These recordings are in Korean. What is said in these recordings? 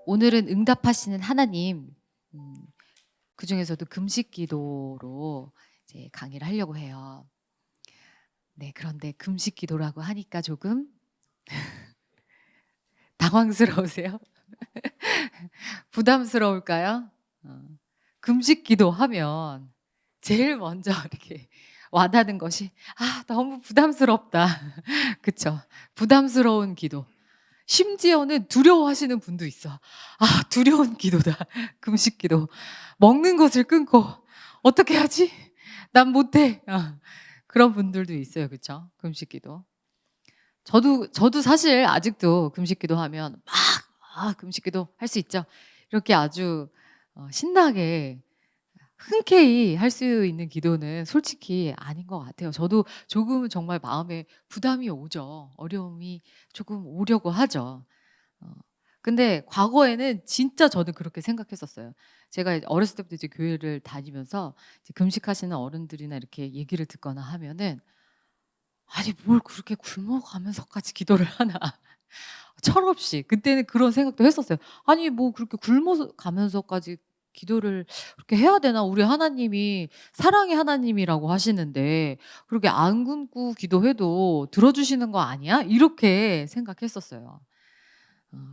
오늘은 응답하시는 하나님, 그중에서도 금식 기도로 이제 강의를 하려고 해요. 네, 그런데 금식 기도라고 하니까 조금 당황스러우세요? 부담스러울까요? 금식 기도하면 제일 먼저 이렇게 와닿는 것이 너무 부담스럽다. 그쵸? 부담스러운 기도. 심지어는 두려워하시는 분도 있어. 두려운 기도다. 금식 기도. 먹는 것을 끊고 어떻게 하지? 난 못해. 그런 분들도 있어요. 그쵸? 금식 기도. 저도 사실 아직도 금식 기도하면 금식 기도 할 수 있죠. 이렇게 아주 신나게 흔쾌히 할 수 있는 기도는 솔직히 아닌 것 같아요. 저도 조금은 정말 마음에 부담이 오죠. 어려움이 조금 오려고 하죠. 어 근데 과거에는 진짜 저는 그렇게 생각했었어요. 제가 이제 어렸을 때부터 이제 교회를 다니면서 이제 금식하시는 어른들이나 이렇게 얘기를 듣거나 하면은 '아니 뭘 그렇게 굶어가면서까지 기도를 하나.' 철없이 그때는 그런 생각도 했었어요. '아니 뭐 그렇게 굶어 가면서까지 기도를 그렇게 해야 되나? 우리 하나님이 사랑의 하나님이라고 하시는데 그렇게 안 굶고 기도해도 들어주시는 거 아니야?' 이렇게 생각했었어요.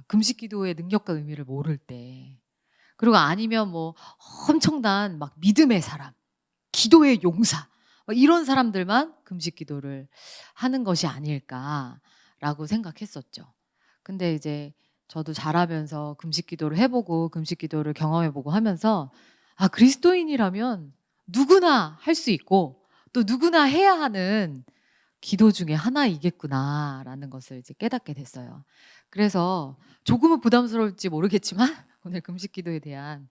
금식 기도의 능력과 의미를 모를 때. 그리고 아니면 뭐 엄청난 막 믿음의 사람, 기도의 용사 이런 사람들만 금식 기도를 하는 것이 아닐까라고 생각했었죠. 근데 이제 저도 자라면서 금식 기도를 해 보고 금식 기도를 경험해 보고 하면서 그리스도인이라면 누구나 할 수 있고 또 누구나 해야 하는 기도 중에 하나이겠구나라는 것을 이제 깨닫게 됐어요. 그래서 조금은 부담스러울지 모르겠지만 오늘 금식 기도에 대한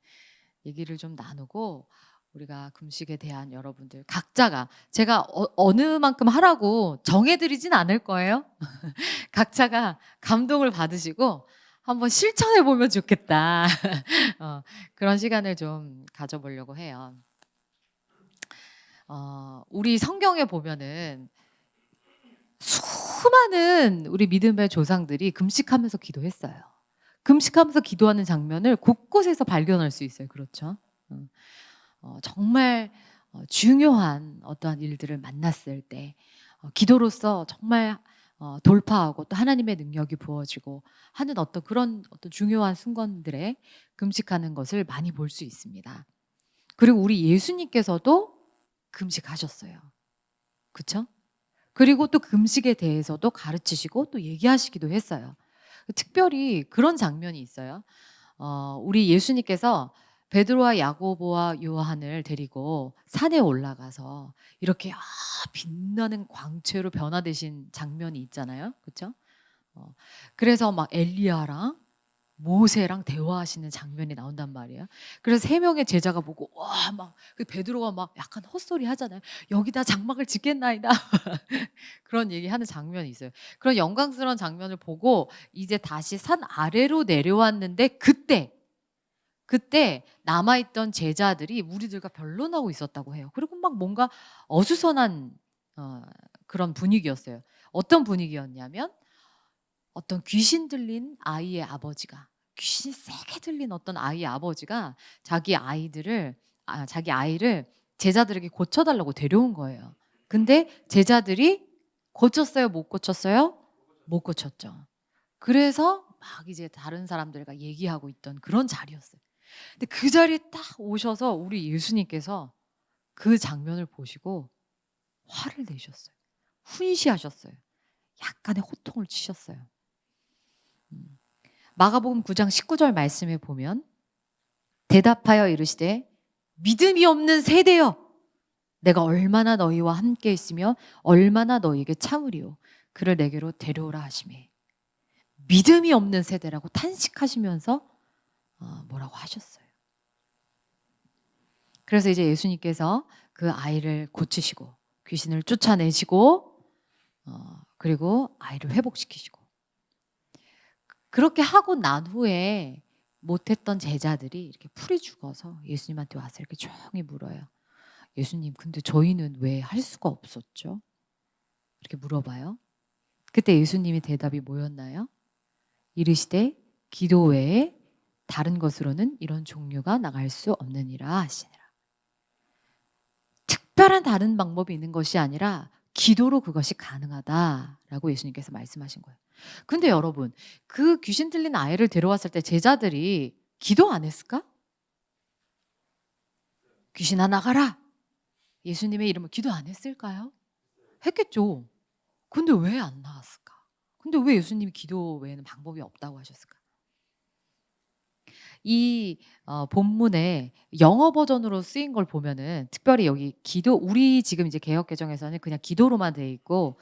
얘기를 좀 나누고 우리가 금식에 대한 여러분들 각자가 제가 어느 만큼 하라고 정해 드리진 않을 거예요. 각자가 감동을 받으시고 '한번 실천해 보면 좋겠다.' 그런 시간을 좀 가져 보려고 해요. 우리 성경에 보면은 수많은 우리 믿음의 조상들이 금식하면서 기도했어요. 금식하면서 기도하는 장면을 곳곳에서 발견할 수 있어요. 그렇죠? 정말 중요한 어떠한 일들을 만났을 때 기도로서 정말 돌파하고 또 하나님의 능력이 부어지고 하는 그런 중요한 순간들에 금식하는 것을 많이 볼 수 있습니다. 그리고 우리 예수님께서도 금식하셨어요. 그쵸? 그리고 또 금식에 대해서도 가르치시고 또 얘기하시기도 했어요. 특별히 그런 장면이 있어요. 우리 예수님께서 베드로와 야고보와 요한을 데리고 산에 올라가서 이렇게 빛나는 광채로 변화되신 장면이 있잖아요. 그쵸? 그래서 막 엘리야랑 모세랑 대화하시는 장면이 나온단 말이에요. 그래서 세 명의 제자가 보고 와 막 베드로가 막 약간 헛소리 하잖아요. "여기다 장막을 짓겠나이다." 그런 얘기하는 장면이 있어요. 그런 영광스러운 장면을 보고 이제 다시 산 아래로 내려왔는데 그때 남아 있던 제자들이 무리들과 변론하고 있었다고 해요. 그리고 막 뭔가 어수선한 어 그런 분위기였어요. 어떤 분위기였냐면 어떤 귀신 들린 아이의 아버지가 귀신이 세게 들린 어떤 아이의 아버지가 자기 아이를 제자들에게 고쳐 달라고 데려온 거예요. 근데 제자들이 고쳤어요? 못 고쳤어요? 못 고쳤죠. 그래서 막 이제 다른 사람들과 얘기하고 있던 그런 자리였어요. 근데 그 자리에 딱 오셔서 우리 예수님께서 그 장면을 보시고 화를 내셨어요. 훈시하셨어요. 약간의 호통을 치셨어요. 음. 마가복음 9장 19절 말씀에 보면 대답하여 이르시되 믿음이 없는 세대여 내가 얼마나 너희와 함께 있으며 얼마나 너희에게 참으리요 그를 내게로 데려오라 하시매 믿음이 없는 세대라고 탄식하시면서 뭐라고 하셨어요. 그래서 이제 예수님께서 그 아이를 고치시고 귀신을 쫓아내시고 그리고 아이를 회복시키시고 그렇게 하고 난 후에 못했던 제자들이 이렇게 풀이 죽어서 예수님한테 와서 이렇게 조용히 물어요. 예수님, 근데 저희는 왜 할 수가 없었죠? 이렇게 물어봐요. 그때 예수님의 대답이 뭐였나요? 이르시되 기도 외에 다른 것으로는 이런 종류가 나갈 수 없느니라 하시니라. 특별한 다른 방법이 있는 것이 아니라 기도로 그것이 가능하다라고 예수님께서 말씀하신 거예요. 근데 여러분, 그 귀신 들린 아이를 데려왔을 때 제자들이 기도 안 했을까? 귀신아 나가라! 예수님의 이름을 기도 안 했을까요? 했겠죠. 근데 왜 안 나왔을까? 근데 왜 예수님이 기도 외에는 방법이 없다고 하셨을까? 이 본문에 영어 버전으로 쓰인 걸 보면은 특별히 여기 기도, 우리 지금 이제 개역 개정에서는 그냥 기도로만 돼 있고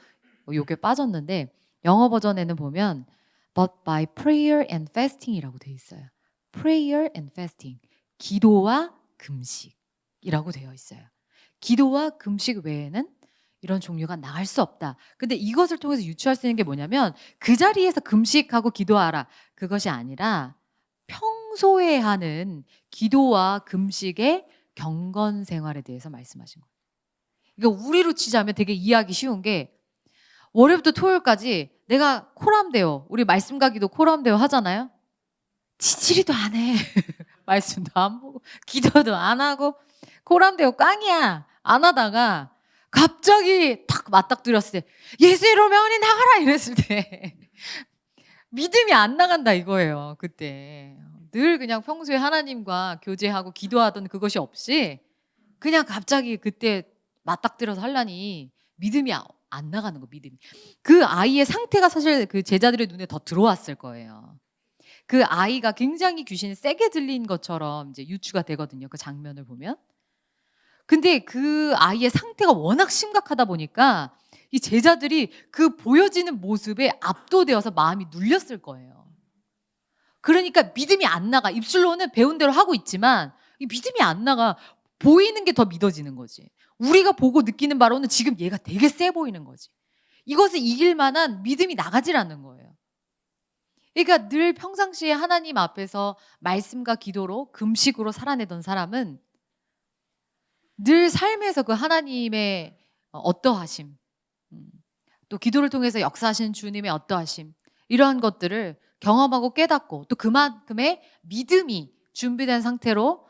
요게 빠졌는데 영어 버전에는 보면 but by prayer and fasting이라고 돼 있어요. prayer and fasting. 기도와 금식이라고 되어 있어요. 기도와 금식 외에는 이런 종류가 나갈 수 없다. 근데 이것을 통해서 유추할 수 있는 게 뭐냐면 그 자리에서 금식하고 기도하라. 그것이 아니라 평소에 하는 기도와 금식의 경건 생활에 대해서 말씀하신 거예요. 그러니까 우리로 치자면 되게 이해하기 쉬운 게 월요일부터 토요일까지 내가 코람데오, 우리 말씀과 기도 코람데오 하잖아요. 지지리도 안 해. 말씀도 안 보고 기도도 안 하고 코람데오 깡이야. 안 하다가 갑자기 탁 맞닥뜨렸을 때 예수 이름으로 명하니 나가라 이랬을 때 믿음이 안 나간다 이거예요. 그때 늘 그냥 평소에 하나님과 교제하고 기도하던 그것이 없이 그냥 갑자기 그때 맞닥뜨려서 하려니 믿음이 안 나가는 거. 믿음이. 그 아이의 상태가 사실 그 제자들의 눈에 더 들어왔을 거예요. 그 아이가 굉장히 귀신이 세게 들린 것처럼 이제 유추가 되거든요. 그 장면을 보면. 근데 그 아이의 상태가 워낙 심각하다 보니까 이 제자들이 그 보여지는 모습에 압도되어서 마음이 눌렸을 거예요. 그러니까 믿음이 안 나가. 입술로는 배운 대로 하고 있지만 이 믿음이 안 나가. 보이는 게 더 믿어지는 거지. 우리가 보고 느끼는 바로는 지금 얘가 되게 세 보이는 거지. 이것을 이길 만한 믿음이 나가질 않는 거예요. 그러니까 늘 평상시에 하나님 앞에서 말씀과 기도로 금식으로 살아내던 사람은 늘 삶에서 그 하나님의 어떠하심, 또 기도를 통해서 역사하시는 주님의 어떠하심, 이런 것들을 경험하고 깨닫고 또 그만큼의 믿음이 준비된 상태로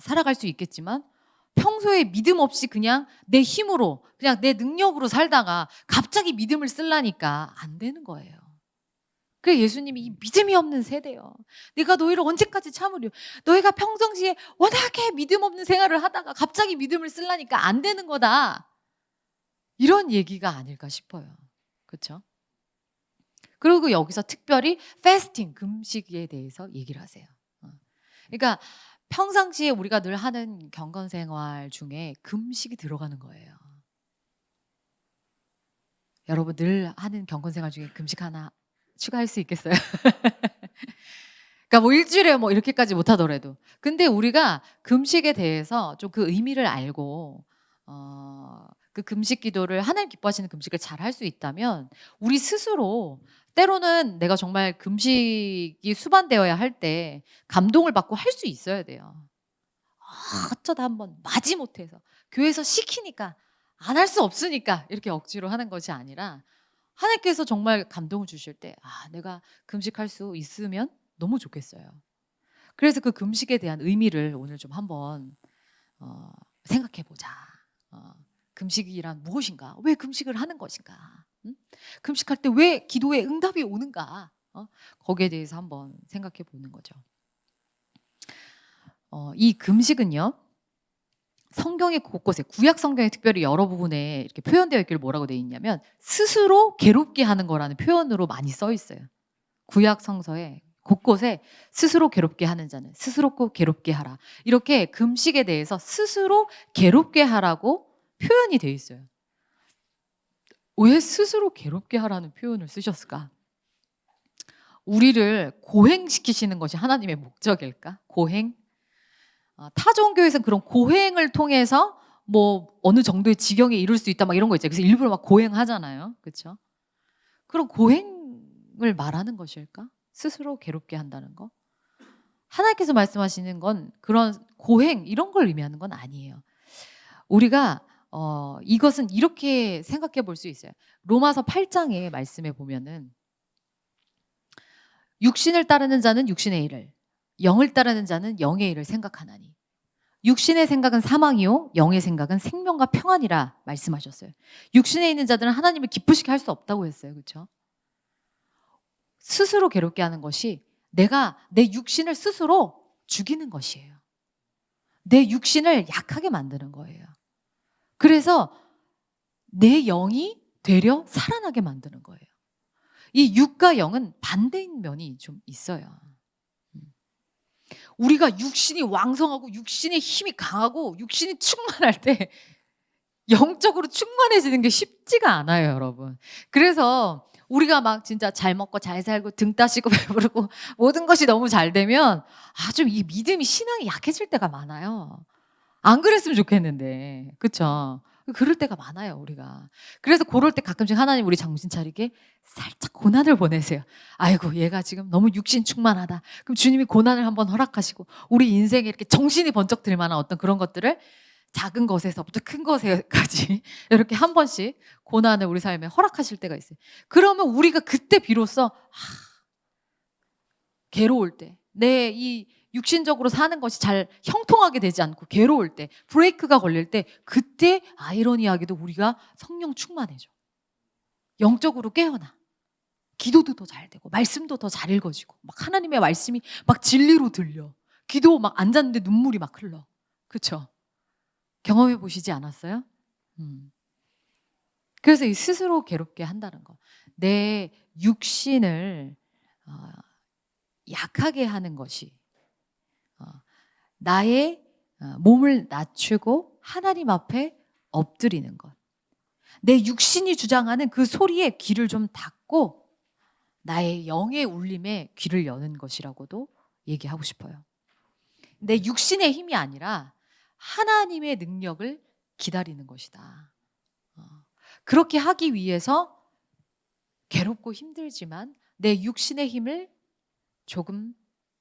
살아갈 수 있겠지만 평소에 믿음 없이 그냥 내 힘으로 그냥 내 능력으로 살다가 갑자기 믿음을 쓰려니까 안 되는 거예요. 그래 예수님이 이 믿음이 없는 세대요. 내가 너희를 언제까지 참으려. 너희가 평상시에 워낙에 믿음 없는 생활을 하다가 갑자기 믿음을 쓰려니까 안 되는 거다. 이런 얘기가 아닐까 싶어요. 그렇죠? 그리고 여기서 특별히 패스팅, 금식에 대해서 얘기를 하세요. 그러니까 평상시에 우리가 늘 하는 경건 생활 중에 금식이 들어가는 거예요. 여러분 늘 하는 경건 생활 중에 금식 하나 추가할 수 있겠어요? 그러니까 뭐 일주일에 뭐 이렇게까지 못 하더라도. 근데 우리가 금식에 대해서 좀 그 의미를 알고 그 금식 기도를 하나님 기뻐하시는 금식을 잘 할 수 있다면 우리 스스로 때로는 내가 정말 금식이 수반되어야 할 때 감동을 받고 할 수 있어야 돼요. 어쩌다 한번 마지못해서 교회에서 시키니까 안 할 수 없으니까 이렇게 억지로 하는 것이 아니라 하나님께서 정말 감동을 주실 때 내가 금식할 수 있으면 너무 좋겠어요. 그래서 그 금식에 대한 의미를 오늘 좀 한번 생각해 보자. 금식이란 무엇인가? 왜 금식을 하는 것인가? 금식할 때 왜 기도에 응답이 오는가? 거기에 대해서 한번 생각해 보는 거죠. 이 금식은요. 성경의 곳곳에 구약 성경에 특별히 여러 부분에 이렇게 표현되어 있기를 뭐라고 되어 있냐면 스스로 괴롭게 하는 거라는 표현으로 많이 써 있어요. 구약 성서에 곳곳에 스스로 괴롭게 하는 자는 스스로 꼭 괴롭게 하라. 이렇게 금식에 대해서 스스로 괴롭게 하라고 표현이 되어 있어요. 왜 스스로 괴롭게 하라는 표현을 쓰셨을까? 우리를 고행시키시는 것이 하나님의 목적일까? 고행? 타 종교에서는 그런 고행을 통해서 뭐 어느 정도의 지경에 이룰 수 있다 막 이런 거 있잖아요. 그래서 일부러 막 고행하잖아요. 그렇죠? 그런 고행을 말하는 것일까? 스스로 괴롭게 한다는 거? 하나님께서 말씀하시는 건 그런 고행 이런 걸 의미하는 건 아니에요. 우리가 이것은 이렇게 생각해 볼 수 있어요. 로마서 8장의 말씀에 보면은 육신을 따르는 자는 육신의 일을, 영을 따르는 자는 영의 일을 생각하나니 육신의 생각은 사망이요 영의 생각은 생명과 평안이라 말씀하셨어요. 육신에 있는 자들은 하나님을 기쁘시게 할 수 없다고 했어요. 그렇죠? 스스로 괴롭게 하는 것이 내가 내 육신을 스스로 죽이는 것이에요. 내 육신을 약하게 만드는 거예요. 그래서 내 영이 되려 살아나게 만드는 거예요. 이 육과 영은 반대인 면이 좀 있어요. 우리가 육신이 왕성하고 육신의 힘이 강하고 육신이 충만할 때 영적으로 충만해지는 게 쉽지가 않아요, 여러분. 그래서 우리가 막 진짜 잘 먹고 잘 살고 등 따시고 배부르고 모든 것이 너무 잘 되면 좀 이 믿음이 신앙이 약해질 때가 많아요. 안 그랬으면 좋겠는데. 그쵸? 그럴 때가 많아요, 우리가. 그래서 그럴 때 가끔씩 하나님 우리 정신 차리게 살짝 고난을 보내세요. 아이고, 얘가 지금 너무 육신 충만하다. 그럼 주님이 고난을 한번 허락하시고 우리 인생에 이렇게 정신이 번쩍 들 만한 어떤 그런 것들을 작은 것에서부터 큰 것에까지 이렇게 한 번씩 고난을 우리 삶에 허락하실 때가 있어요. 그러면 우리가 그때 비로소 괴로울 때, 내 이 육신적으로 사는 것이 잘 형통하게 되지 않고 괴로울 때, 브레이크가 걸릴 때, 그때 아이러니하게도 우리가 성령 충만해져. 영적으로 깨어나. 기도도 더 잘 되고 말씀도 더 잘 읽어지고 막 하나님의 말씀이 막 진리로 들려. 기도 막 앉았는데 눈물이 막 흘러. 그렇죠? 경험해 보시지 않았어요? 그래서 이 스스로 괴롭게 한다는 거. 내 육신을 약하게 하는 것이 나의 몸을 낮추고 하나님 앞에 엎드리는 것. 내 육신이 주장하는 그 소리에 귀를 좀 닫고 나의 영의 울림에 귀를 여는 것이라고도 얘기하고 싶어요. 내 육신의 힘이 아니라 하나님의 능력을 기다리는 것이다. 그렇게 하기 위해서 괴롭고 힘들지만 내 육신의 힘을 조금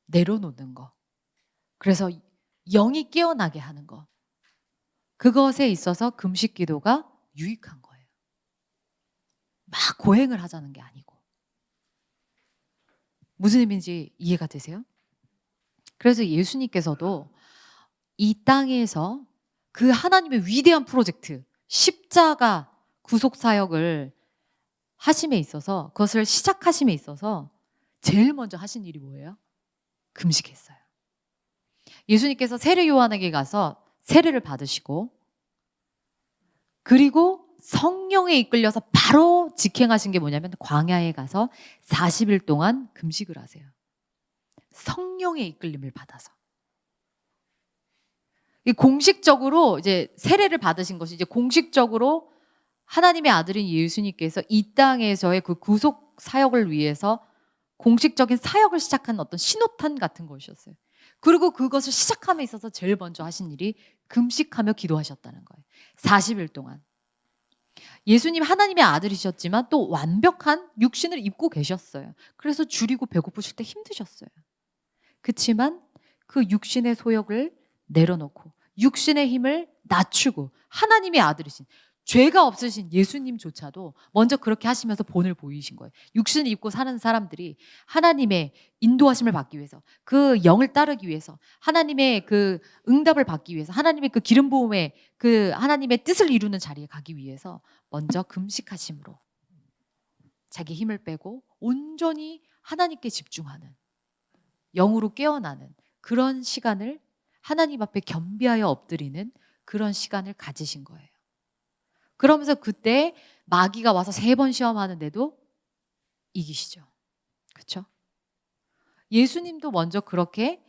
내려놓는 거. 그래서 영이 깨어나게 하는 거. 그것에 있어서 금식 기도가 유익한 거예요. 막 고행을 하자는 게 아니고. 무슨 의미인지 이해가 되세요? 그래서 예수님께서도 이 땅에서 그 하나님의 위대한 프로젝트, 십자가 구속사역을 하심에 있어서, 그것을 시작하심에 있어서 제일 먼저 하신 일이 뭐예요? 금식했어요. 예수님께서 세례 요한에게 가서 세례를 받으시고 그리고 성령에 이끌려서 바로 직행하신 게 뭐냐면 광야에 가서 40일 동안 금식을 하세요. 성령의 이끌림을 받아서. 공식적으로 이제 세례를 받으신 것이 이제 공식적으로 하나님의 아들인 예수님께서 이 땅에서의 그 구속 사역을 위해서 공식적인 사역을 시작한 어떤 신호탄 같은 것이었어요. 그리고 그것을 시작함에 있어서 제일 먼저 하신 일이 금식하며 기도하셨다는 거예요. 40일 동안. 예수님 하나님의 아들이셨지만 또 완벽한 육신을 입고 계셨어요. 그래서 줄이고 배고프실 때 힘드셨어요. 그렇지만 그 육신의 소욕을 내려놓고 육신의 힘을 낮추고 하나님의 아들이신 죄가 없으신 예수님조차도 먼저 그렇게 하시면서 본을 보이신 거예요. 육신을 입고 사는 사람들이 하나님의 인도하심을 받기 위해서, 그 영을 따르기 위해서, 하나님의 그 응답을 받기 위해서, 하나님의 그 기름 부음에 그 하나님의 뜻을 이루는 자리에 가기 위해서 먼저 금식하심으로 자기 힘을 빼고 온전히 하나님께 집중하는, 영으로 깨어나는 그런 시간을, 하나님 앞에 겸비하여 엎드리는 그런 시간을 가지신 거예요. 그러면서 그때 마귀가 와서 3번 시험하는데도 이기시죠. 그렇죠? 예수님도 먼저 그렇게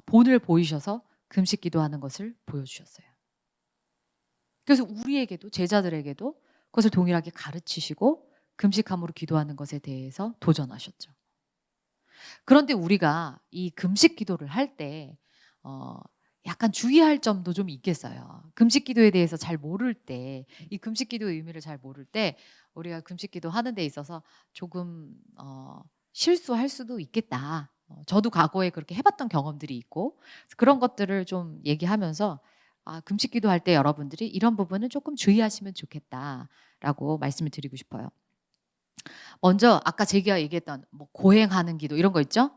본을 보이셔서 금식 기도하는 것을 보여주셨어요. 그래서 우리에게도, 제자들에게도 그것을 동일하게 가르치시고 금식함으로 기도하는 것에 대해서 도전하셨죠. 그런데 우리가 이 금식 기도를 할 때 약간 주의할 점도 좀 있겠어요. 금식 기도에 대해서 잘 모를 때, 이 금식 기도의 의미를 잘 모를 때 우리가 금식 기도 하는 데 있어서 조금 실수할 수도 있겠다. 저도 과거에 그렇게 해봤던 경험들이 있고, 그런 것들을 좀 얘기하면서 금식 기도할 때 여러분들이 이런 부분은 조금 주의하시면 좋겠다라고 말씀을 드리고 싶어요. 먼저 아까 제가 얘기했던 뭐 고행하는 기도 이런 거 있죠?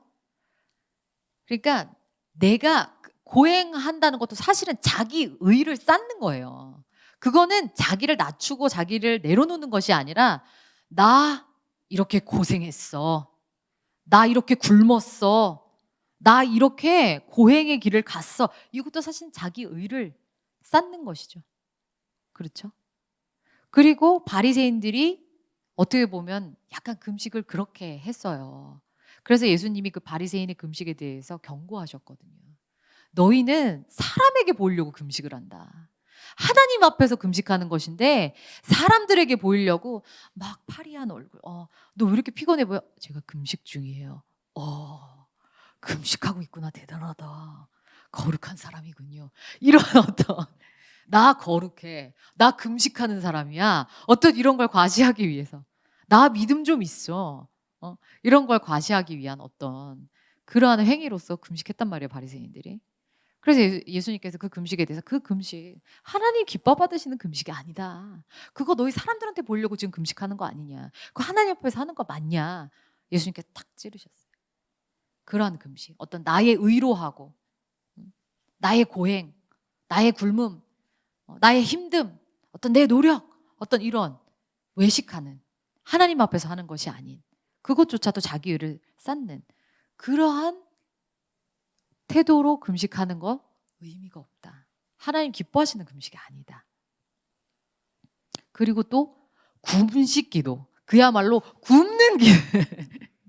그러니까 내가 고행한다는 것도 사실은 자기 의를 쌓는 거예요. 그거는 자기를 낮추고 자기를 내려놓는 것이 아니라 나 이렇게 고생했어. 나 이렇게 굶었어. 나 이렇게 고행의 길을 갔어. 이것도 사실 자기 의를 쌓는 것이죠. 그렇죠? 그리고 바리새인들이 어떻게 보면 약간 금식을 그렇게 했어요. 그래서 예수님이 그 바리새인의 금식에 대해서 경고하셨거든요. 너희는 사람에게 보이려고 금식을 한다. 하나님 앞에서 금식하는 것인데 사람들에게 보이려고 막 파리한 얼굴. 너 왜 이렇게 피곤해 보여? 제가 금식 중이에요. 금식하고 있구나. 대단하다. 거룩한 사람이군요. 이런 어떤 나 거룩해. 나 금식하는 사람이야. 어떤 이런 걸 과시하기 위해서. 나 믿음 좀 있어. 이런 걸 과시하기 위한 어떤 그러한 행위로서 금식했단 말이에요. 바리새인들이. 그래서 예수님께서 그 금식에 대해서 그 금식 하나님 기뻐 받으시는 금식이 아니다. 그거 너희 사람들한테 보려고 지금 금식하는 거 아니냐. 그거 하나님 앞에서 하는 거 맞냐. 예수님께서 탁 찌르셨어요. 그러한 금식. 어떤 나의 의로 하고 나의 고행, 나의 굶음, 나의 힘듦, 어떤 내 노력, 어떤 이런 외식하는 하나님 앞에서 하는 것이 아닌 그것조차도 자기 의를 쌓는 그러한 태도로 금식하는 거 의미가 없다. 하나님 기뻐하시는 금식이 아니다. 그리고 또 굶식 기도. 그야말로 굶는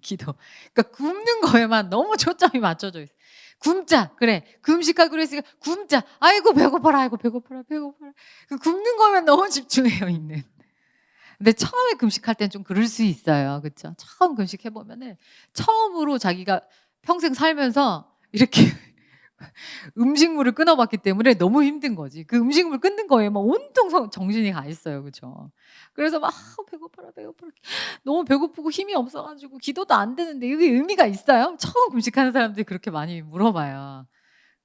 기도. 그러니까 굶는 거에만 너무 초점이 맞춰져 있어요. 굶자. 그래. 금식하기로 그랬으니까 굶자. 아이고 배고파라. 아이고 배고파라. 배고파라. 그 굶는 거면 너무 집중해요 있는. 근데 처음에 금식할 땐 좀 그럴 수 있어요. 그렇죠? 처음 금식해 보면은 처음으로 자기가 평생 살면서 이렇게 음식물을 끊어봤기 때문에 너무 힘든 거지. 그 음식물 끊는 거에 막 온통 정신이 가 있어요. 그렇죠? 그래서 막 배고파라 배고파라 너무 배고프고 힘이 없어가지고 기도도 안 되는데 이게 의미가 있어요? 처음 금식하는 사람들이 그렇게 많이 물어봐요.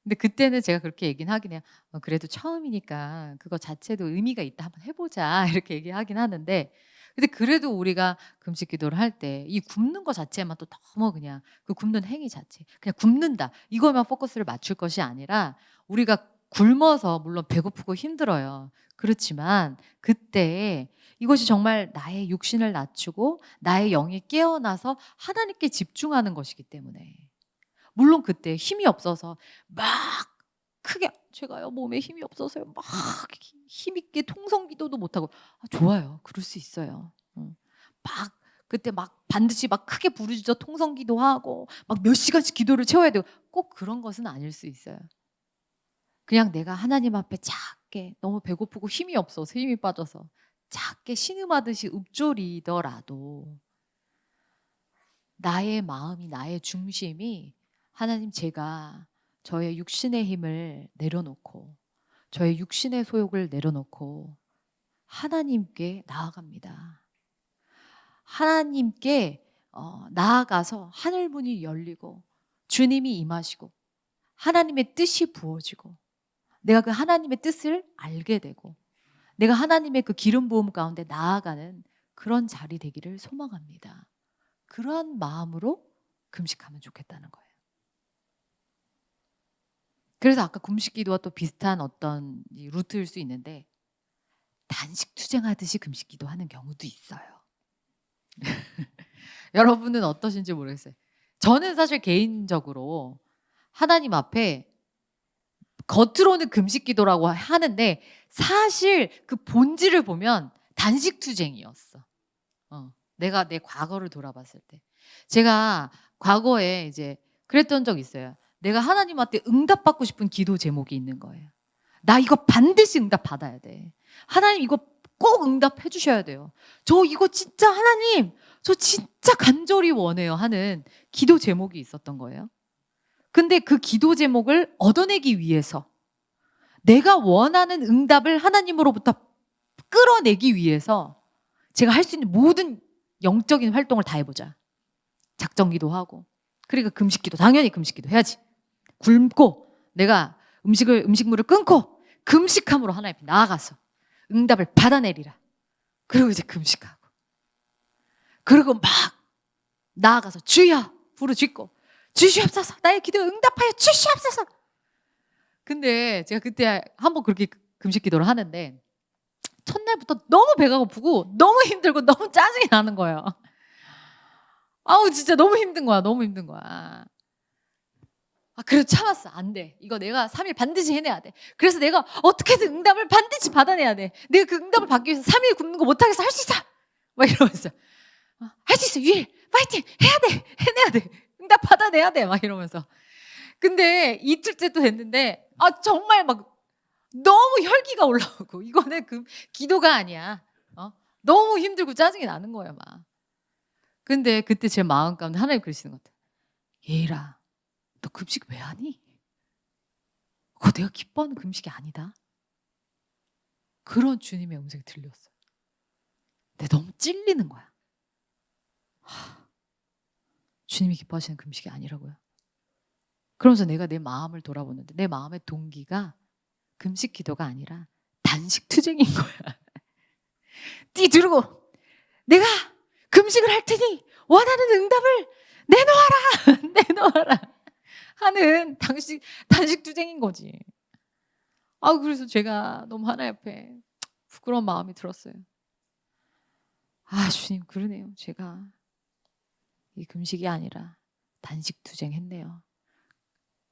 근데 그때는 제가 그렇게 얘기는 하긴 해요. 그래도 처음이니까 그거 자체도 의미가 있다. 한번 해보자. 이렇게 얘기하긴 하는데 근데 그래도 우리가 금식 기도를 할 때 이 굶는 거 자체만 또 너무 그냥 그 굶는 행위 자체 그냥 굶는다. 이거만 포커스를 맞출 것이 아니라 우리가 굶어서 물론 배고프고 힘들어요. 그렇지만 그때 이것이 정말 나의 육신을 낮추고 나의 영이 깨어나서 하나님께 집중하는 것이기 때문에 물론 그때 힘이 없어서 막 크게 제가요 몸에 힘이 없어서요 막 힘있게 통성기도도 못하고 좋아요. 그럴 수 있어요. 막 그때 막 반드시 막 크게 부르짖어 통성기도하고 막 몇 시간씩 기도를 채워야 되고 꼭 그런 것은 아닐 수 있어요. 그냥 내가 하나님 앞에 작게 너무 배고프고 힘이 없어서 힘이 빠져서 작게 신음하듯이 읊조리더라도 나의 마음이 나의 중심이 하나님 제가 저의 육신의 힘을 내려놓고 저의 육신의 소욕을 내려놓고 하나님께 나아갑니다. 하나님께 나아가서 하늘문이 열리고 주님이 임하시고 하나님의 뜻이 부어지고 내가 그 하나님의 뜻을 알게 되고 내가 하나님의 그 기름 부음 가운데 나아가는 그런 자리 되기를 소망합니다. 그러한 마음으로 금식하면 좋겠다는 거예요. 그래서 아까 금식 기도와 또 비슷한 어떤 루트일 수 있는데 단식 투쟁하듯이 금식 기도하는 경우도 있어요. 여러분은 어떠신지 모르겠어요. 저는 사실 개인적으로 하나님 앞에 겉으로는 금식 기도라고 하는데 사실 그 본질을 보면 단식 투쟁이었어. 내가 내 과거를 돌아봤을 때 제가 과거에 이제 그랬던 적 있어요. 내가 하나님한테 응답받고 싶은 기도 제목이 있는 거예요. 나 이거 반드시 응답 받아야 돼. 하나님 이거 꼭 응답해 주셔야 돼요. 저 이거 진짜 하나님 저 진짜 간절히 원해요 하는 기도 제목이 있었던 거예요. 근데 그 기도 제목을 얻어내기 위해서 내가 원하는 응답을 하나님으로부터 끌어내기 위해서 제가 할 수 있는 모든 영적인 활동을 다 해보자. 작정기도 하고 그러니까 금식기도 당연히 금식기도 해야지. 굶고 내가 음식물을 끊고 금식함으로 하나님 앞에 나아가서 응답을 받아내리라. 그리고 이제 금식하고 그리고 막 나아가서 주여 부르짖고 주시옵소서. 나의 기도에 응답하여 주시옵소서. 근데 제가 그때 한번 그렇게 금식 기도를 하는데 첫날부터 너무 배가 고프고 너무 힘들고 너무 짜증이 나는 거예요. 아우 진짜 너무 힘든 거야. 너무 힘든 거야. 그래도 참았어. 안 돼. 이거 내가 3일 반드시 해내야 돼. 그래서 내가 어떻게든 응답을 반드시 받아내야 돼. 내가 그 응답을 받기 위해서 3일 굶는 거 못하겠어. 할 수 있어. 막 이러면서 할 수 있어. 유일 파이팅 해야 돼. 해내야 돼. 응답 받아내야 돼. 막 이러면서. 근데 이틀째도 됐는데 정말 막 너무 혈기가 올라오고 이거는 그 기도가 아니야. 너무 힘들고 짜증이 나는 거야 막. 근데 그때 제 마음 가운데 하나님 그러시는 것 같아. 예일아, 너 금식 왜 하니? 그거 내가 기뻐하는 금식이 아니다. 그런 주님의 음성이 들렸어요. 근데 너무 찔리는 거야. 주님이 기뻐하시는 금식이 아니라고요. 그러면서 내가 내 마음을 돌아보는데 내 마음의 동기가 금식 기도가 아니라 단식 투쟁인 거야. 띠 두르고 내가 금식을 할 테니 원하는 응답을 내놓아라. 내놓아라 하는 단식 투쟁인 거지. 그래서 제가 너무 하나님 앞에 부끄러운 마음이 들었어요. 주님 그러네요. 제가 이 금식이 아니라 단식 투쟁 했네요.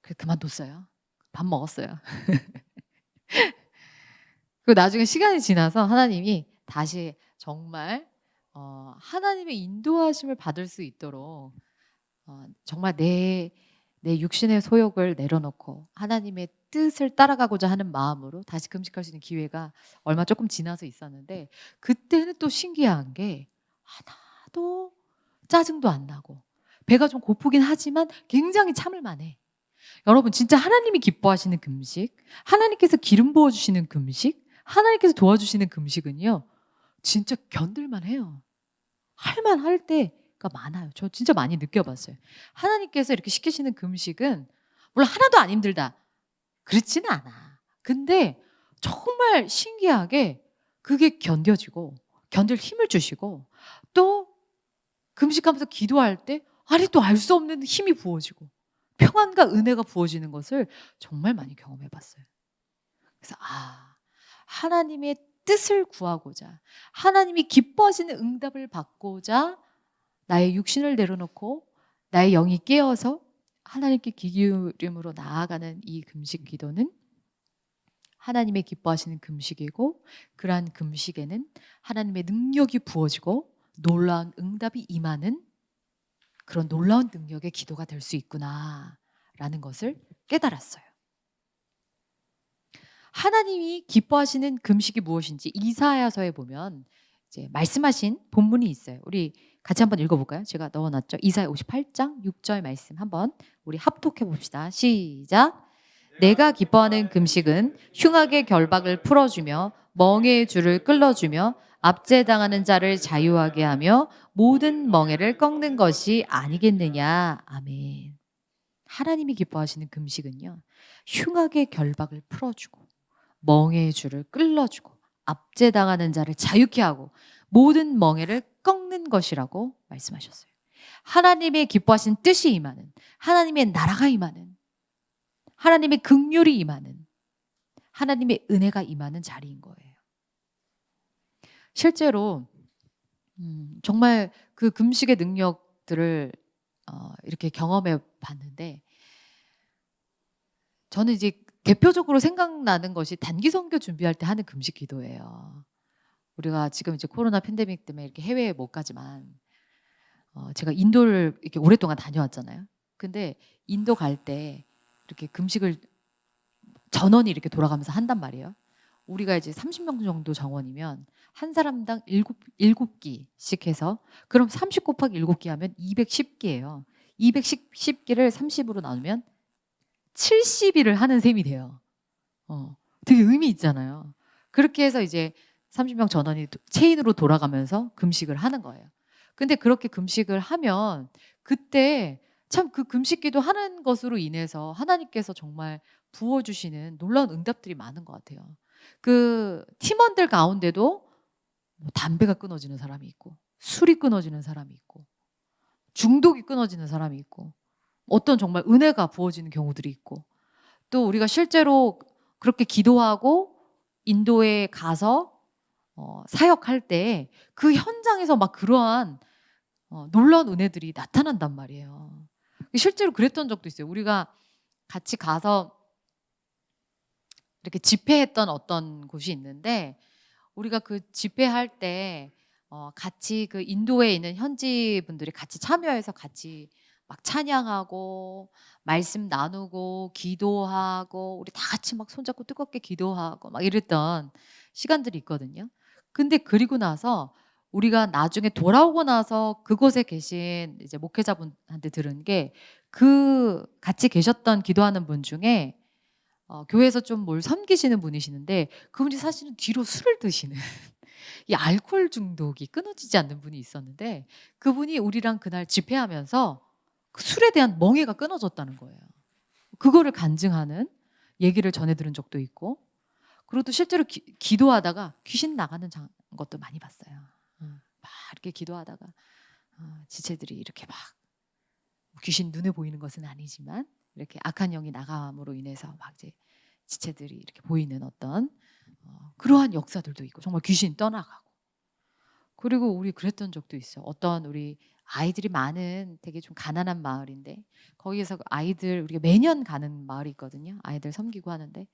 그래서 그만뒀어요. 밥 먹었어요. 그리고 나중에 시간이 지나서 하나님이 다시 정말 하나님의 인도하심을 받을 수 있도록 정말 내 육신의 소욕을 내려놓고 하나님의 뜻을 따라가고자 하는 마음으로 다시 금식할 수 있는 기회가 얼마 조금 지나서 있었는데 그때는 또 신기한 게 하나도 짜증도 안 나고 배가 좀 고프긴 하지만 굉장히 참을 만해. 여러분 진짜 하나님이 기뻐하시는 금식, 하나님께서 기름 부어주시는 금식, 하나님께서 도와주시는 금식은요 진짜 견딜만 해요. 할만할 때가 많아요. 저 진짜 많이 느껴봤어요. 하나님께서 이렇게 시키시는 금식은 물론 하나도 안 힘들다 그렇지는 않아. 근데 정말 신기하게 그게 견뎌지고 견딜 힘을 주시고 또 금식하면서 기도할 때 또 알 수 없는 힘이 부어지고 평안과 은혜가 부어지는 것을 정말 많이 경험해봤어요. 그래서 하나님의 뜻을 구하고자 하나님이 기뻐하시는 응답을 받고자 나의 육신을 내려놓고 나의 영이 깨어서 하나님께 귀 기울임으로 나아가는 이 금식 기도는 하나님의 기뻐하시는 금식이고 그러한 금식에는 하나님의 능력이 부어지고 놀라운 응답이 임하는 그런 놀라운 능력의 기도가 될 수 있구나라는 것을 깨달았어요. 하나님이 기뻐하시는 금식이 무엇인지 이사야서에 보면 이제 말씀하신 본문이 있어요. 우리 같이 한번 읽어볼까요? 제가 넣어놨죠. 이사야 58장 6절 말씀 한번 우리 합독해 봅시다. 시작. 내가 기뻐하는 금식은 흉악의 결박을 풀어주며 멍에의 줄을 끌어주며 압제당하는 자를 자유하게 하며 모든 멍에를 꺾는 것이 아니겠느냐. 아멘. 하나님이 기뻐하시는 금식은요 흉악의 결박을 풀어주고 멍에의 줄을 끌어주고 압제당하는 자를 자유케 하고 모든 멍에를 꺾는 것이라고 말씀하셨어요. 하나님의 기뻐하신 뜻이 임하는 하나님의 나라가 임하는 하나님의 긍휼이 임하는 하나님의 은혜가 임하는 자리인 거예요. 실제로 정말 그 금식의 능력들을 이렇게 경험해 봤는데 저는 이제 대표적으로 생각나는 것이 단기 선교 준비할 때 하는 금식 기도예요. 우리가 지금 이제 코로나 팬데믹 때문에 이렇게 해외에 못 가지만 제가 인도를 이렇게 오랫동안 다녀왔잖아요. 근데 인도 갈 때 이렇게 금식을 전원이 이렇게 돌아가면서 한단 말이에요. 우리가 이제 30명 정도 정원이면 한 사람당 7끼씩 해서 그럼 30 곱하기 7끼 하면 210끼예요. 210끼를 30으로 나누면 70일을 하는 셈이 돼요. 되게 의미 있잖아요. 그렇게 해서 이제 30명 전원이 체인으로 돌아가면서 금식을 하는 거예요. 근데 그렇게 금식을 하면 그때 참 그 금식기도 하는 것으로 인해서 하나님께서 정말 부어주시는 놀라운 응답들이 많은 것 같아요. 그 팀원들 가운데도 뭐 담배가 끊어지는 사람이 있고 술이 끊어지는 사람이 있고 중독이 끊어지는 사람이 있고 어떤 정말 은혜가 부어지는 경우들이 있고, 또 우리가 실제로 그렇게 기도하고 인도에 가서 사역할 때 그 현장에서 막 그러한 놀라운 은혜들이 나타난단 말이에요. 실제로 그랬던 적도 있어요. 우리가 같이 가서 이렇게 집회했던 어떤 곳이 있는데, 우리가 그 집회할 때 같이 그 인도에 있는 현지 분들이 같이 참여해서 같이 막 찬양하고 말씀 나누고 기도하고 우리 다 같이 막 손잡고 뜨겁게 기도하고 막 이랬던 시간들이 있거든요. 근데 그리고 나서 우리가 나중에 돌아오고 나서 그곳에 계신 이제 목회자분한테 들은 게, 그 같이 계셨던 기도하는 분 중에 교회에서 좀 뭘 섬기시는 분이시는데, 그분이 사실은 뒤로 술을 드시는 이 알코올 중독이 끊어지지 않는 분이 있었는데, 그분이 우리랑 그날 집회하면서 그 술에 대한 멍해가 끊어졌다는 거예요. 그거를 간증하는 얘기를 전해 들은 적도 있고, 그리고 또 실제로 기도하다가 귀신 나가는 것도 많이 봤어요. 막 이렇게 기도하다가 지체들이 이렇게 막, 귀신 눈에 보이는 것은 아니지만 이렇게 악한 영이 나감으로 인해서 막 이제 지체들이 이렇게 보이는 어떤 그러한 역사들도 있고, 정말 귀신 떠나가고. 그리고 우리 그랬던 적도 있어. 어떤 우리 아이들이 많은 되게 좀 가난한 마을인데, 거기에서 아이들, 우리가 매년 가는 마을이 있거든요. 아이들 섬기고 하는데,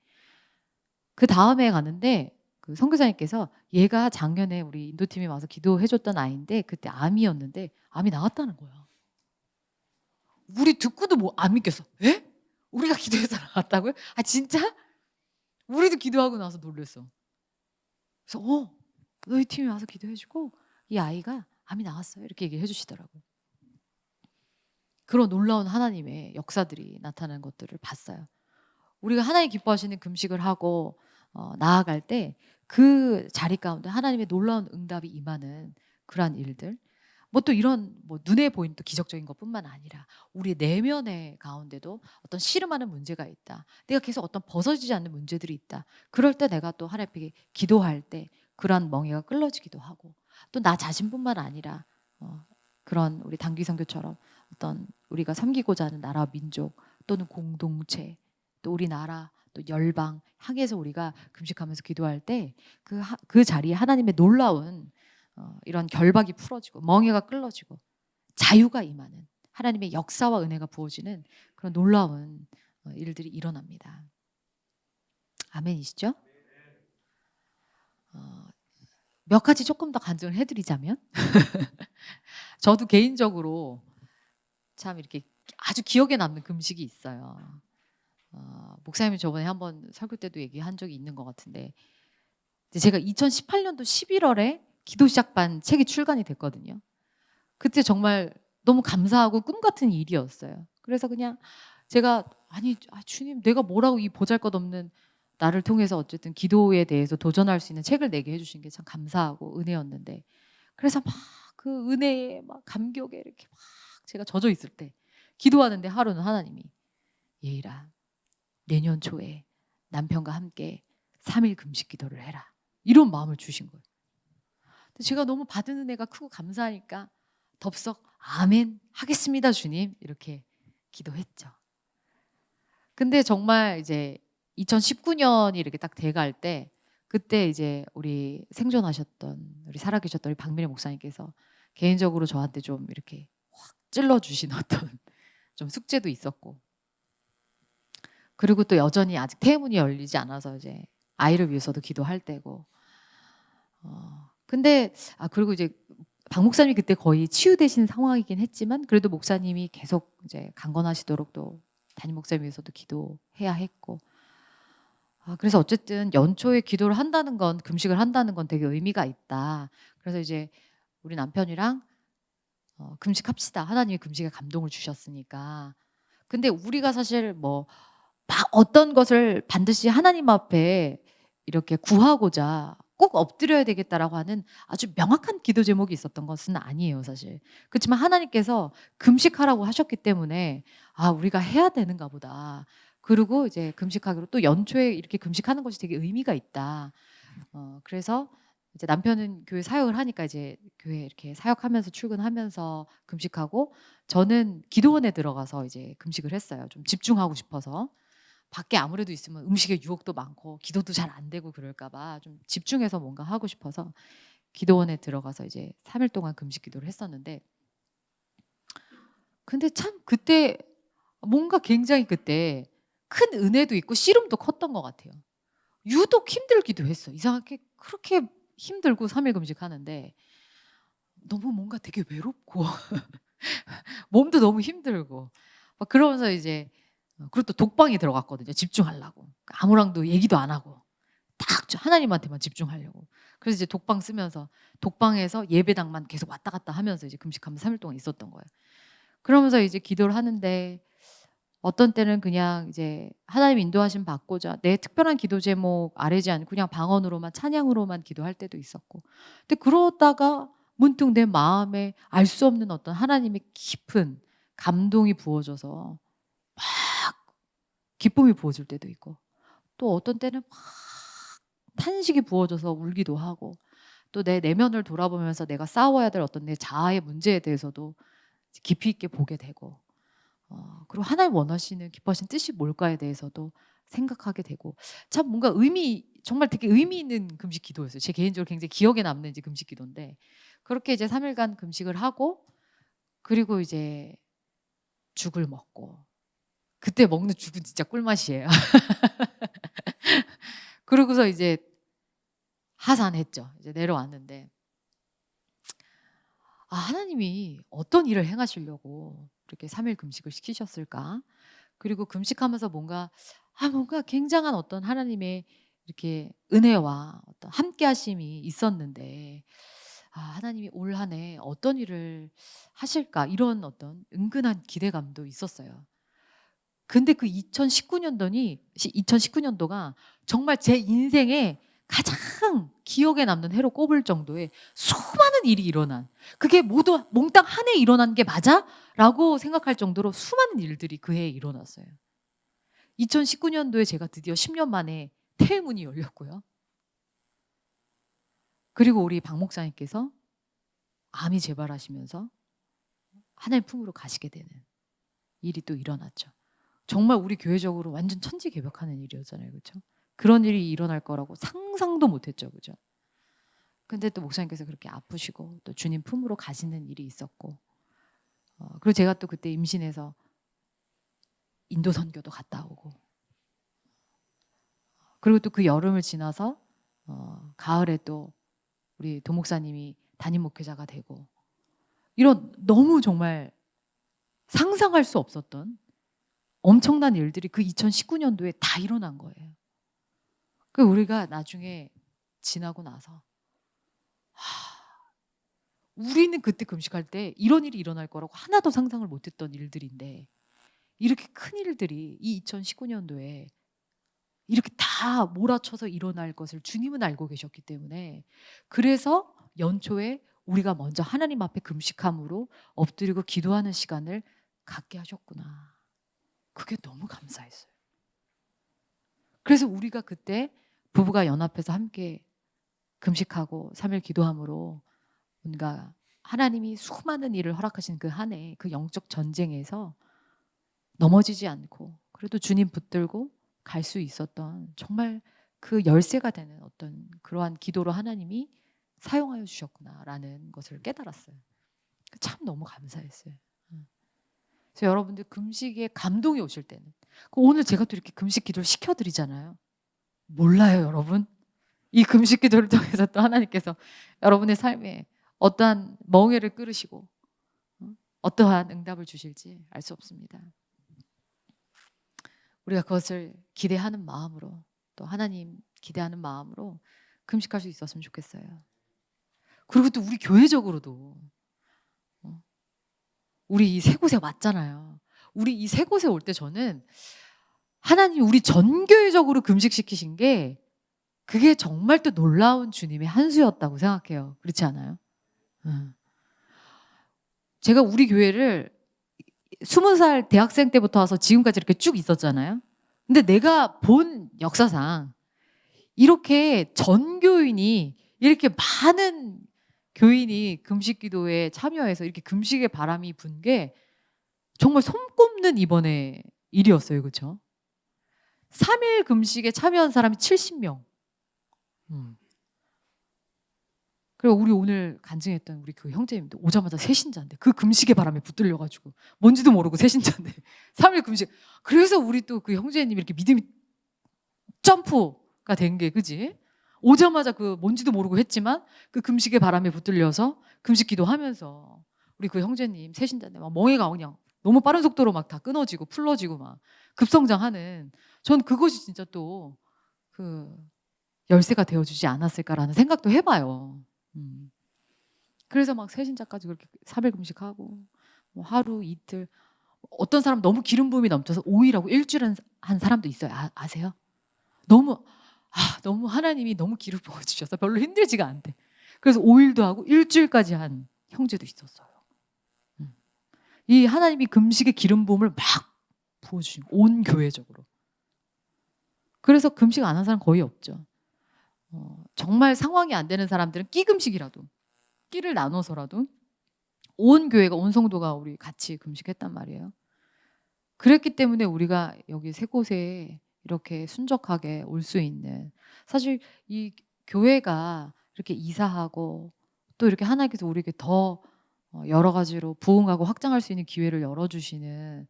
그 다음에 가는데 그 선교사님께서 얘가 작년에 우리 인도팀이 와서 기도해줬던 아이인데 그때 암이었는데 암이 나왔다는 거야. 우리 듣고도 뭐 안 믿겠어. 에? 우리가 기도해서 나왔다고요? 아 진짜? 우리도 기도하고 나서 놀랬어. 그래서 너희 팀이 와서 기도해주고 이 아이가 암이 나왔어요, 이렇게 얘기해 주시더라고요. 그런 놀라운 하나님의 역사들이 나타나는 것들을 봤어요. 우리가 하나님 기뻐하시는 금식을 하고 나아갈 때 그 자리 가운데 하나님의 놀라운 응답이 임하는 그러한 일들, 뭐 또 이런 뭐 눈에 보이는 또 기적적인 것뿐만 아니라 우리 내면의 가운데도 어떤 씨름하는 문제가 있다. 내가 계속 어떤 벗어지지 않는 문제들이 있다. 그럴 때 내가 또 하나님께 기도할 때 그러한 멍에가 끌어지기도 하고, 또 나 자신뿐만 아니라 그런 우리 단기 선교처럼 어떤 우리가 섬기고자 하는 나라 민족 또는 공동체, 또 우리나라, 또 열방 향해서 우리가 금식하면서 기도할 때 그 자리에 하나님의 놀라운 이런 결박이 풀어지고 멍에가 끌어지고 자유가 임하는, 하나님의 역사와 은혜가 부어지는 그런 놀라운 일들이 일어납니다. 아멘이시죠? 몇 가지 조금 더 간증을 해드리자면 저도 개인적으로 참 이렇게 아주 기억에 남는 금식이 있어요. 목사님이 저번에 한번 설교 때도 얘기한 적이 있는 것 같은데, 제가 2018년도 11월에 기도 시작반 책이 출간이 됐거든요. 그때 정말 너무 감사하고 꿈 같은 일이었어요. 그래서 그냥 제가 주님, 내가 뭐라고 이 보잘것없는 나를 통해서 어쨌든 기도에 대해서 도전할 수 있는 책을 내게 해주신 게 참 감사하고 은혜였는데, 그래서 막 그 은혜에 막 감격에 이렇게 막 제가 젖어 있을 때 기도하는데, 하루는 하나님이 예일아, 내년 초에 남편과 함께 3일 금식 기도를 해라, 이런 마음을 주신 거예요. 제가 너무 받은 은혜가 크고 감사하니까 덥석 아멘 하겠습니다 주님, 이렇게 기도했죠. 근데 정말 이제 2019년이 이렇게 딱 돼갈 때, 그때 이제 우리 생존하셨던, 우리 살아계셨던 우리 박민혜 목사님께서 개인적으로 저한테 좀 이렇게 확 찔러주신 어떤 좀 숙제도 있었고, 그리고 또 여전히 아직 태문이 열리지 않아서 이제 아이를 위해서도 기도할 때고, 근데 그리고 이제 박 목사님이 그때 거의 치유되신 상황이긴 했지만, 그래도 목사님이 계속 이제 강건하시도록 또 담임 목사님 위해서도 기도해야 했고, 그래서 어쨌든 연초에 기도를 한다는 건, 금식을 한다는 건 되게 의미가 있다. 그래서 이제 우리 남편이랑 금식합시다. 하나님이 금식에 감동을 주셨으니까. 근데 우리가 사실 뭐 막 어떤 것을 반드시 하나님 앞에 이렇게 구하고자 꼭 엎드려야 되겠다라고 하는 아주 명확한 기도 제목이 있었던 것은 아니에요, 사실. 그렇지만 하나님께서 금식하라고 하셨기 때문에 우리가 해야 되는가 보다. 그리고 이제 금식하기로 또 연초에 이렇게 금식하는 것이 되게 의미가 있다. 그래서 이제 남편은 교회 사역을 하니까 이제 교회 이렇게 사역하면서 출근하면서 금식하고, 저는 기도원에 들어가서 이제 금식을 했어요. 좀 집중하고 싶어서. 밖에 아무래도 있으면 음식의 유혹도 많고 기도도 잘 안 되고 그럴까 봐 좀 집중해서 뭔가 하고 싶어서 기도원에 들어가서 이제 3일 동안 금식 기도를 했었는데, 근데 참 그때 뭔가 굉장히 그때 큰 은혜도 있고 씨름도 컸던 것 같아요. 유독 힘들기도 했어. 이상하게 그렇게 힘들고 3일 금식하는데 너무 뭔가 되게 외롭고 몸도 너무 힘들고 막 그러면서 이제 그리고 또 독방에 들어갔거든요. 집중하려고. 아무랑도 얘기도 안 하고 딱 하나님한테만 집중하려고. 그래서 이제 독방 쓰면서 독방에서 예배당만 계속 왔다 갔다 하면서 이제 금식하면서 3일 동안 있었던 거예요. 그러면서 이제 기도를 하는데 어떤 때는 그냥 이제 하나님 인도하심 받고자 내 특별한 기도 제목 아뢰지 않고 그냥 방언으로만 찬양으로만 기도할 때도 있었고, 근데 그러다가 문득 내 마음에 알 수 없는 어떤 하나님의 깊은 감동이 부어져서 막 기쁨이 부어질 때도 있고, 또 어떤 때는 막 탄식이 부어져서 울기도 하고, 또 내 내면을 돌아보면서 내가 싸워야 될 어떤 내 자아의 문제에 대해서도 깊이 있게 보게 되고, 그리고 하나님 원하시는 기뻐하신 뜻이 뭘까에 대해서도 생각하게 되고, 참 뭔가 정말 되게 의미 있는 금식 기도였어요. 제 개인적으로 굉장히 기억에 남는 이제 금식 기도인데, 그렇게 이제 3일간 금식을 하고, 그리고 이제 죽을 먹고, 그때 먹는 죽은 진짜 꿀맛이에요. 그러고서 이제 하산했죠. 이제 내려왔는데, 하나님이 어떤 일을 행하시려고 그렇게 3일 금식을 시키셨을까? 그리고 금식하면서 뭔가 굉장한 어떤 하나님의 이렇게 은혜와 어떤 함께하심이 있었는데, 하나님이 올 한 해 어떤 일을 하실까, 이런 어떤 은근한 기대감도 있었어요. 근데 그 2019년도가 정말 제 인생에 가장 기억에 남는 해로 꼽을 정도의 수많은 일이 일어난, 그게 모두 몽땅 한 해 일어난 게 맞아? 라고 생각할 정도로 수많은 일들이 그 해에 일어났어요. 2019년도에 제가 드디어 10년 만에 퇴문이 열렸고요. 그리고 우리 박 목사님께서 암이 재발하시면서 하나님 품으로 가시게 되는 일이 또 일어났죠. 정말 우리 교회적으로 완전 천지개벽하는 일이었잖아요. 그렇죠? 그런 일이 일어날 거라고 상상도 못했죠. 그죠? 근데 또 목사님께서 그렇게 아프시고 또 주님 품으로 가시는 일이 있었고, 그리고 제가 또 그때 임신해서 인도 선교도 갔다 오고, 그리고 또 그 여름을 지나서 가을에 또 우리 도목사님이 담임 목회자가 되고, 이런 너무 정말 상상할 수 없었던 엄청난 일들이 그 2019년도에 다 일어난 거예요. 그 우리가 나중에 지나고 나서 우리는 그때 금식할 때 이런 일이 일어날 거라고 하나도 상상을 못했던 일들인데, 이렇게 큰 일들이 이 2019년도에 이렇게 다 몰아쳐서 일어날 것을 주님은 알고 계셨기 때문에, 그래서 연초에 우리가 먼저 하나님 앞에 금식함으로 엎드리고 기도하는 시간을 갖게 하셨구나. 그게 너무 감사했어요. 그래서 우리가 그때 부부가 연합해서 함께 금식하고 3일 기도함으로 뭔가 하나님이 수많은 일을 허락하신 그 한 해, 그 영적 전쟁에서 넘어지지 않고 그래도 주님 붙들고 갈 수 있었던, 정말 그 열쇠가 되는 어떤 그러한 기도로 하나님이 사용하여 주셨구나라는 것을 깨달았어요. 참 너무 감사했어요. 그래서 여러분들 금식에 감동이 오실 때는, 오늘 제가 또 이렇게 금식 기도를 시켜드리잖아요. 몰라요, 여러분. 이 금식 기도를 통해서 또 하나님께서 여러분의 삶에 어떠한 멍에를 끓으시고 어떠한 응답을 주실지 알 수 없습니다. 우리가 그것을 기대하는 마음으로, 또 하나님 기대하는 마음으로 금식할 수 있었으면 좋겠어요. 그리고 또 우리 교회적으로도 우리 이 세 곳에 왔잖아요. 우리 이 세 곳에 올 때 저는 하나님이 우리 전교회적으로 금식시키신 게 그게 정말 또 놀라운 주님의 한 수였다고 생각해요. 그렇지 않아요? 제가 우리 교회를 20살 대학생 때부터 와서 지금까지 이렇게 쭉 있었잖아요. 근데 내가 본 역사상 이렇게 전교인이 이렇게 많은 교인이 금식 기도에 참여해서 이렇게 금식의 바람이 분 게 정말 손꼽는 이번에 일이었어요. 그렇죠? 3일 금식에 참여한 사람이 70명. 그리고 우리 오늘 간증했던 우리 그 형제님도 오자마자 새신자인데 그 금식의 바람에 붙들려 가지고 뭔지도 모르고 새신자인데 3일 금식. 그래서 우리 또 그 형제님이 이렇게 믿음이 점프가 된 게, 그지? 오자마자 그 뭔지도 모르고 했지만 그 금식의 바람에 붙들려서 금식 기도하면서 우리 그 형제님 새신자인데 막 멍해가 그냥 너무 빠른 속도로 막 다 끊어지고 풀러지고 막 급성장하는, 전 그것이 진짜 또 그 열쇠가 되어주지 않았을까라는 생각도 해봐요. 그래서 막 새신자까지 그렇게 3일 금식하고 뭐 하루 이틀, 어떤 사람 너무 기름 부음이 넘쳐서 5일하고 일주일 한 사람도 있어요. 아세요? 너무 하나님이 너무 기름 부어 주셔서 별로 힘들지가 않대. 그래서 5일도 하고 일주일까지 한 형제도 있었어요. 이 하나님이 금식의 기름 부음을 막 부어주신 온 교회적으로. 그래서 금식 안 한 사람 거의 없죠. 정말 상황이 안 되는 사람들은 끼 금식이라도, 끼를 나눠서라도 온 교회가, 온 성도가 우리 같이 금식했단 말이에요. 그랬기 때문에 우리가 여기 세 곳에 이렇게 순적하게 올 수 있는, 사실 이 교회가 이렇게 이사하고 또 이렇게 하나님께서 우리에게 더 여러 가지로 부흥하고 확장할 수 있는 기회를 열어주시는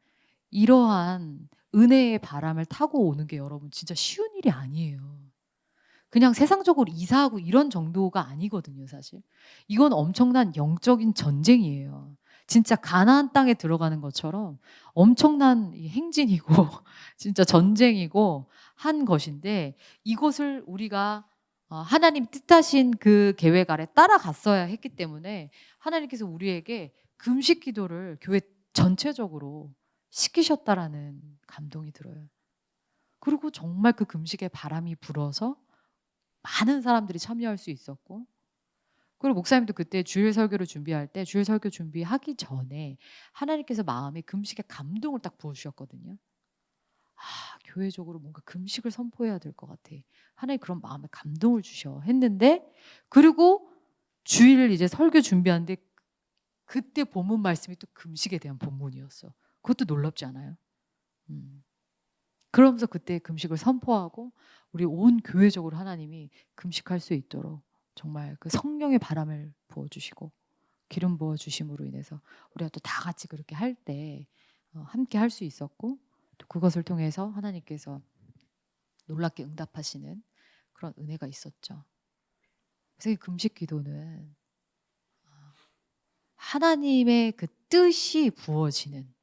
이러한 은혜의 바람을 타고 오는 게 여러분 진짜 쉬운 일이 아니에요. 그냥 세상적으로 이사하고 이런 정도가 아니거든요, 사실. 이건 엄청난 영적인 전쟁이에요. 진짜 가나안 땅에 들어가는 것처럼 엄청난 행진이고 진짜 전쟁이고 한 것인데, 이것을 우리가 하나님 뜻하신 그 계획 아래 따라갔어야 했기 때문에 하나님께서 우리에게 금식 기도를 교회 전체적으로 시키셨다라는 감동이 들어요. 그리고 정말 그 금식에 바람이 불어서 많은 사람들이 참여할 수 있었고, 그리고 목사님도 그때 주일 설교를 준비할 때 주일 설교 준비하기 전에 하나님께서 마음에 금식의 감동을 딱 부어주셨거든요. 교회적으로 뭔가 금식을 선포해야 될 것 같아. 하나님 그런 마음에 감동을 주셔 했는데, 그리고 주일 이제 설교 준비하는데 그때 본문 말씀이 또 금식에 대한 본문이었어. 그것도 놀랍지 않아요? 그러면서 그때 금식을 선포하고 우리 온 교회적으로 하나님이 금식할 수 있도록 정말 그 성령의 바람을 부어주시고 기름 부어주심으로 인해서 우리가 또 다 같이 그렇게 할 때 함께 할 수 있었고, 또 그것을 통해서 하나님께서 놀랍게 응답하시는 그런 은혜가 있었죠. 그래서 이 금식 기도는 하나님의 그 뜻이 부어지는,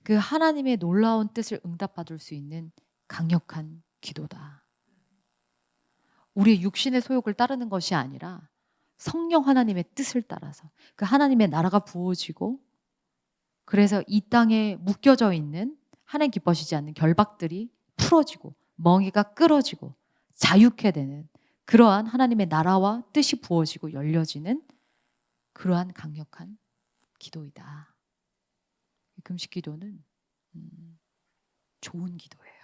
그 하나님의 놀라운 뜻을 응답받을 수 있는 강력한 기도다. 우리의 육신의 소욕을 따르는 것이 아니라 성령 하나님의 뜻을 따라서 그 하나님의 나라가 부어지고, 그래서 이 땅에 묶여져 있는 하나님 기뻐하시지 않는 결박들이 풀어지고 멍에가 끌어지고 자유케 되는 그러한 하나님의 나라와 뜻이 부어지고 열려지는 그러한 강력한 기도이다. 금식 기도는 좋은 기도예요.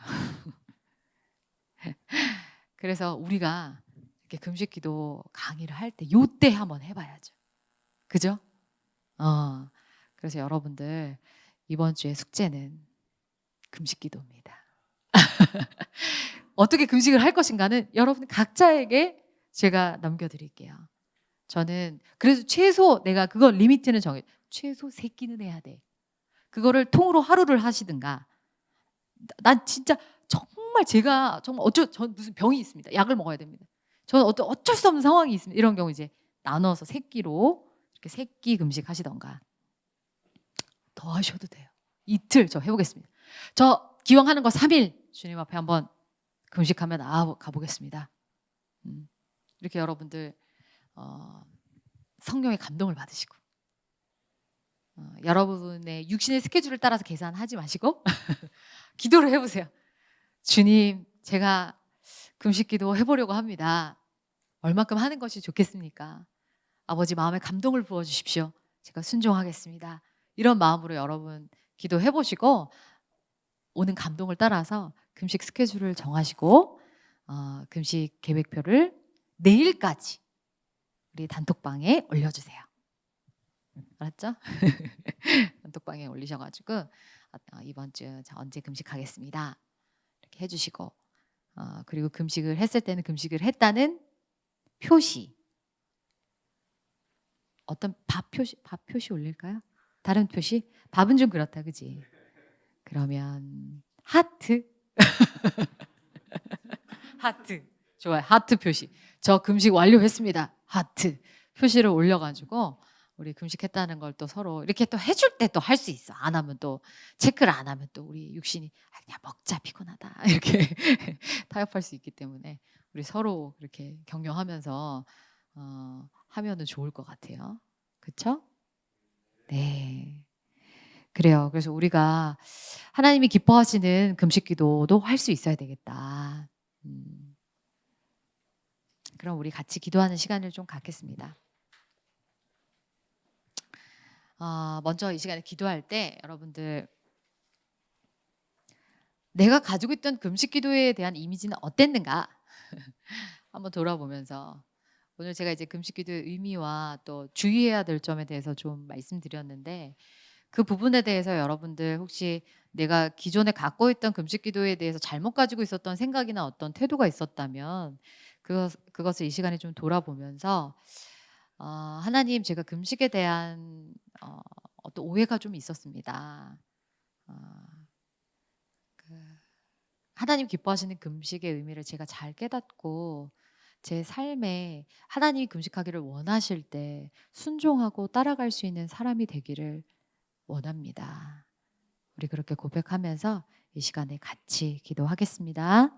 그래서 우리가 이렇게 금식 기도 강의를 할 때 요때 한번 해봐야죠. 그죠? 그래서 여러분들 이번 주에 숙제는 금식 기도입니다. 어떻게 금식을 할 것인가는 여러분 각자에게 제가 넘겨드릴게요. 저는 그래서 최소 내가 그거 리미트는 최소 3끼는 해야 돼. 그거를 통으로 하루를 하시든가. 난 진짜 정말 제가 정말 전 무슨 병이 있습니다. 약을 먹어야 됩니다. 저는 어쩔 수 없는 상황이 있습니다. 이런 경우 이제 나눠서 3끼로 이렇게 3끼 금식 하시던가. 더 하셔도 돼요. 이틀 저 해보겠습니다. 저 기왕 하는 거 3일 주님 앞에 한번 금식하며 나아가 보겠습니다. 이렇게 여러분들 성령의 감동을 받으시고, 여러분의 육신의 스케줄을 따라서 계산하지 마시고 기도를 해보세요. 주님, 제가 금식기도 해보려고 합니다. 얼마큼 하는 것이 좋겠습니까? 아버지 마음에 감동을 부어주십시오. 제가 순종하겠습니다. 이런 마음으로 여러분 기도해보시고 오는 감동을 따라서 금식 스케줄을 정하시고 금식 계획표를 내일까지 우리 단톡방에 올려주세요. 알았죠? 단톡방에 올리셔가지고 이번 주 언제 금식하겠습니다 이렇게 해주시고, 그리고 금식을 했을 때는 금식을 했다는 표시, 어떤 밥 표시 올릴까요? 다른 표시? 밥은 좀 그렇다, 그지? 그러면 하트. 하트. 좋아요. 하트 표시. 저 금식 완료했습니다. 하트 표시를 올려가지고 우리 금식했다는 걸 또 서로 이렇게 또 해줄 때 또 할 수 있어. 안 하면 또 체크를 안 하면 또 우리 육신이 그냥 먹자 피곤하다 이렇게 타협할 수 있기 때문에 우리 서로 이렇게 격려하면서 하면은 좋을 것 같아요. 그렇죠? 네. 그래요. 그래서 우리가 하나님이 기뻐하시는 금식기도도 할 수 있어야 되겠다. 그럼 우리 같이 기도하는 시간을 좀 갖겠습니다. 먼저 이 시간에 기도할 때 여러분들, 내가 가지고 있던 금식기도에 대한 이미지는 어땠는가 한번 돌아보면서, 오늘 제가 이제 금식기도의 의미와 또 주의해야 될 점에 대해서 좀 말씀드렸는데, 그 부분에 대해서 여러분들 혹시 내가 기존에 갖고 있던 금식기도에 대해서 잘못 가지고 있었던 생각이나 어떤 태도가 있었다면 그것을 이 시간에 좀 돌아보면서, 하나님, 제가 금식에 대한 어떤 오해가 좀 있었습니다. 하나님 기뻐하시는 금식의 의미를 제가 잘 깨닫고 제 삶에 하나님이 금식하기를 원하실 때 순종하고 따라갈 수 있는 사람이 되기를 원합니다. 우리 그렇게 고백하면서 이 시간에 같이 기도하겠습니다.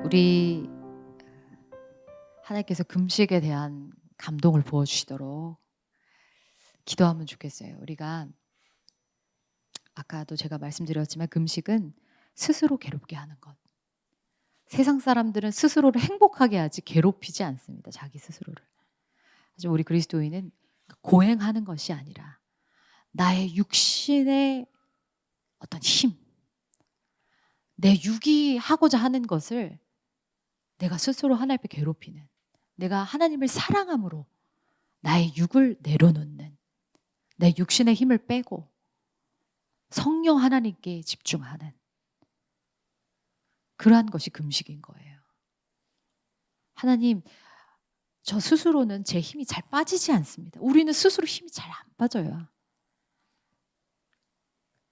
우리 하나님께서 금식에 대한 감동을 부어주시도록 기도하면 좋겠어요. 우리가 아까도 제가 말씀드렸지만 금식은 스스로 괴롭게 하는 것. 세상 사람들은 스스로를 행복하게 하지 괴롭히지 않습니다. 자기 스스로를. 하지만 우리 그리스도인은 고행하는 것이 아니라 나의 육신의 어떤 힘, 내 육이 하고자 하는 것을 내가 스스로 하나님 앞에 괴롭히는, 내가 하나님을 사랑함으로 나의 육을 내려놓는, 내 육신의 힘을 빼고 성령 하나님께 집중하는 그러한 것이 금식인 거예요. 하나님, 저 스스로는 제 힘이 잘 빠지지 않습니다. 우리는 스스로 힘이 잘 안 빠져요.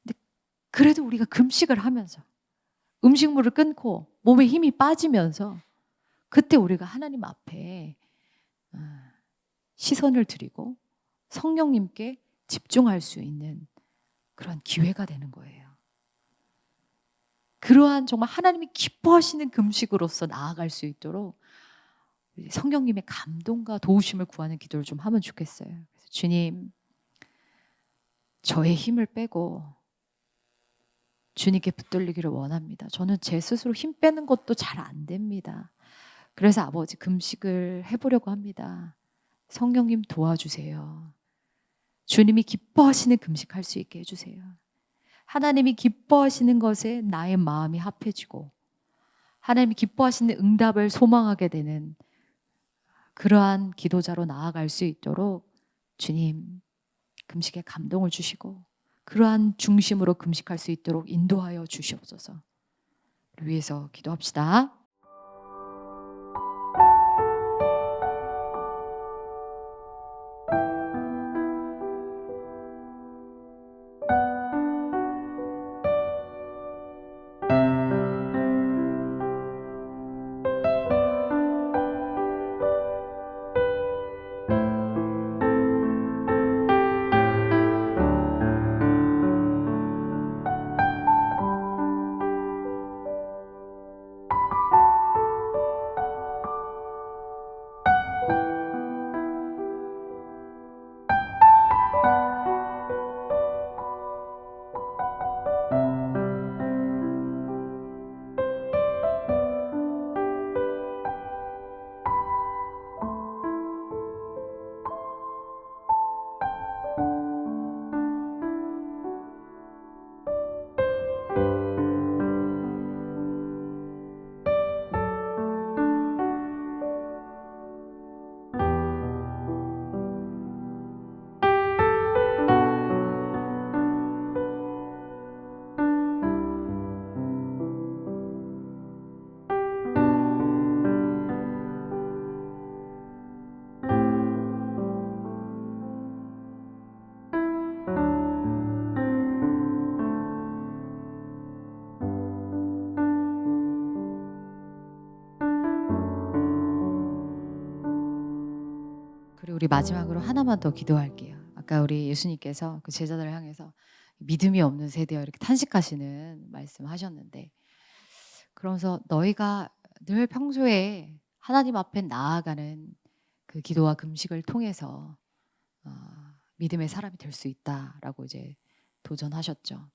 근데 그래도 우리가 금식을 하면서 음식물을 끊고 몸에 힘이 빠지면서 그때 우리가 하나님 앞에 시선을 드리고 성령님께 집중할 수 있는 그런 기회가 되는 거예요. 그러한 정말 하나님이 기뻐하시는 금식으로서 나아갈 수 있도록 성령님의 감동과 도우심을 구하는 기도를 좀 하면 좋겠어요. 그래서 주님, 저의 힘을 빼고 주님께 붙들리기를 원합니다. 저는 제 스스로 힘 빼는 것도 잘 안 됩니다. 그래서 아버지 금식을 해보려고 합니다. 성령님 도와주세요. 주님이 기뻐하시는 금식할 수 있게 해주세요. 하나님이 기뻐하시는 것에 나의 마음이 합해지고 하나님이 기뻐하시는 응답을 소망하게 되는 그러한 기도자로 나아갈 수 있도록 주님 금식에 감동을 주시고 그러한 중심으로 금식할 수 있도록 인도하여 주시옵소서. 위해서 기도합시다. 그리고 우리 마지막으로 하나만 더 기도할게요. 아까 우리 예수님께서 그 제자들을 향해서 믿음이 없는 세대여 이렇게 탄식하시는 말씀하셨는데, 그러면서 너희가 늘 평소에 하나님 앞에 나아가는 그 기도와 금식을 통해서 믿음의 사람이 될 수 있다라고 이제 도전하셨죠.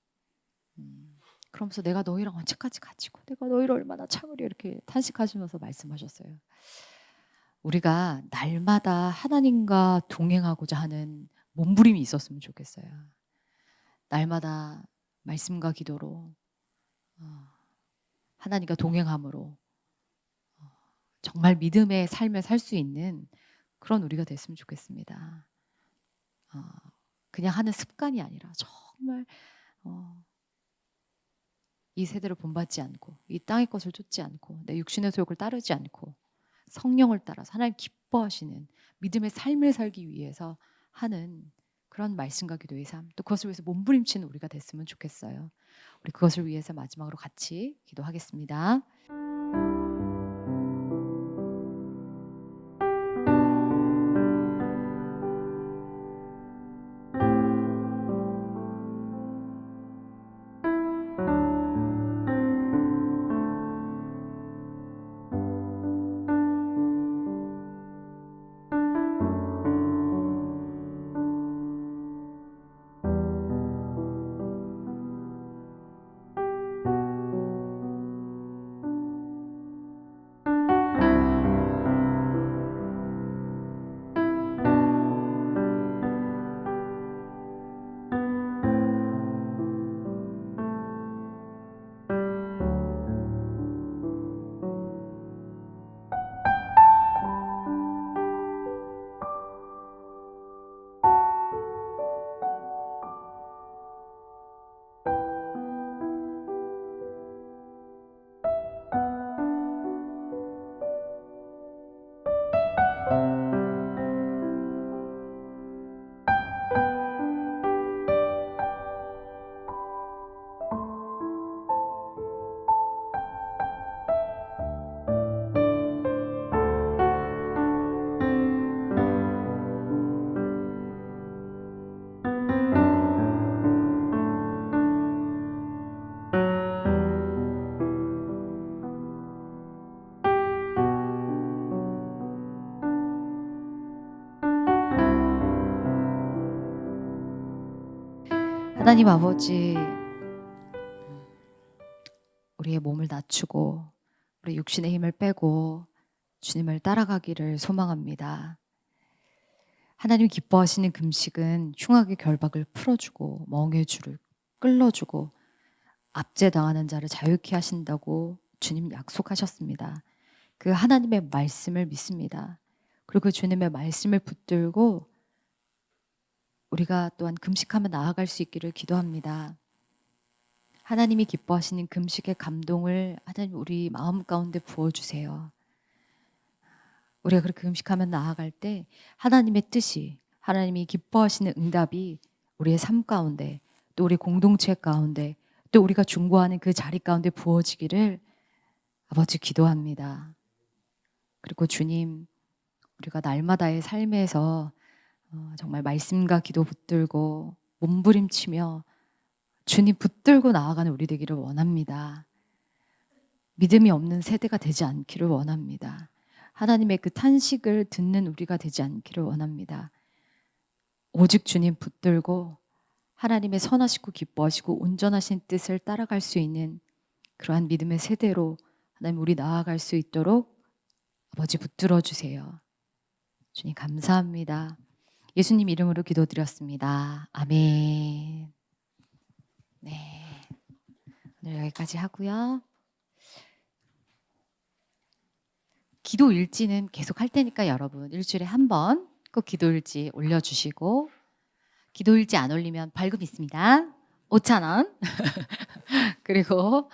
그러면서 내가 너희랑 언제까지 갇히고 내가 너희를 얼마나 참으리 이렇게 탄식하시면서 말씀하셨어요. 우리가 날마다 하나님과 동행하고자 하는 몸부림이 있었으면 좋겠어요. 날마다 말씀과 기도로 하나님과 동행함으로 정말 믿음의 삶을 살 수 있는 그런 우리가 됐으면 좋겠습니다. 그냥 하는 습관이 아니라 정말 이 세대를 본받지 않고 이 땅의 것을 쫓지 않고 내 육신의 소욕을 따르지 않고 성령을 따라서 하나님 기뻐하시는 믿음의 삶을 살기 위해서 하는 그런 말씀과 기도의 삶, 또 그것을 위해서 몸부림치는 우리가 됐으면 좋겠어요. 우리 그것을 위해서 마지막으로 같이 기도하겠습니다. 하나님 아버지, 우리의 몸을 낮추고 우리 육신의 힘을 빼고 주님을 따라가기를 소망합니다. 하나님 기뻐하시는 금식은 흉악의 결박을 풀어주고 멍의 줄을 끌어주고 압제당하는 자를 자유케 하신다고 주님 약속하셨습니다. 그 하나님의 말씀을 믿습니다. 그리고 그 주님의 말씀을 붙들고 우리가 또한 금식하며 나아갈 수 있기를 기도합니다. 하나님이 기뻐하시는 금식의 감동을 하나님 우리 마음 가운데 부어주세요. 우리가 그렇게 금식하며 나아갈 때 하나님의 뜻이, 하나님이 기뻐하시는 응답이 우리의 삶 가운데, 또 우리 공동체 가운데, 또 우리가 중보하는 그 자리 가운데 부어지기를 아버지 기도합니다. 그리고 주님, 우리가 날마다의 삶에서 정말 말씀과 기도 붙들고 몸부림치며 주님 붙들고 나아가는 우리 되기를 원합니다. 믿음이 없는 세대가 되지 않기를 원합니다. 하나님의 그 탄식을 듣는 우리가 되지 않기를 원합니다. 오직 주님 붙들고 하나님의 선하시고 기뻐하시고 온전하신 뜻을 따라갈 수 있는 그러한 믿음의 세대로 하나님 우리 나아갈 수 있도록 아버지 붙들어 주세요. 주님 감사합니다. 예수님 이름으로 기도드렸습니다. 아멘. 네, 오늘 여기까지 하고요. 기도 일지는 계속 할 테니까 여러분 일주일에 한 번 꼭 기도 일지 올려주시고, 기도 일지 안 올리면 벌금 있습니다. 5,000원. 그리고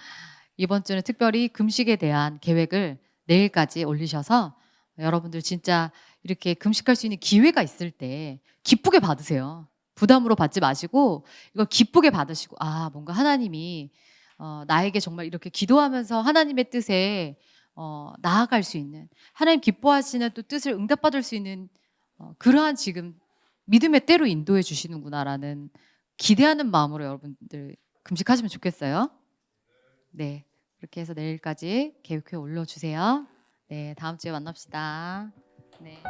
이번 주는 특별히 금식에 대한 계획을 내일까지 올리셔서 여러분들 진짜 이렇게 금식할 수 있는 기회가 있을 때 기쁘게 받으세요. 부담으로 받지 마시고 이거 기쁘게 받으시고, 아 뭔가 하나님이 나에게 정말 이렇게 기도하면서 하나님의 뜻에 나아갈 수 있는, 하나님 기뻐하시는 또 뜻을 응답받을 수 있는 그러한 지금 믿음의 때로 인도해 주시는구나라는 기대하는 마음으로 여러분들 금식하시면 좋겠어요. 네, 그렇게 해서 내일까지 계획표에 올려주세요. 네, 다음 주에 만납시다. 네.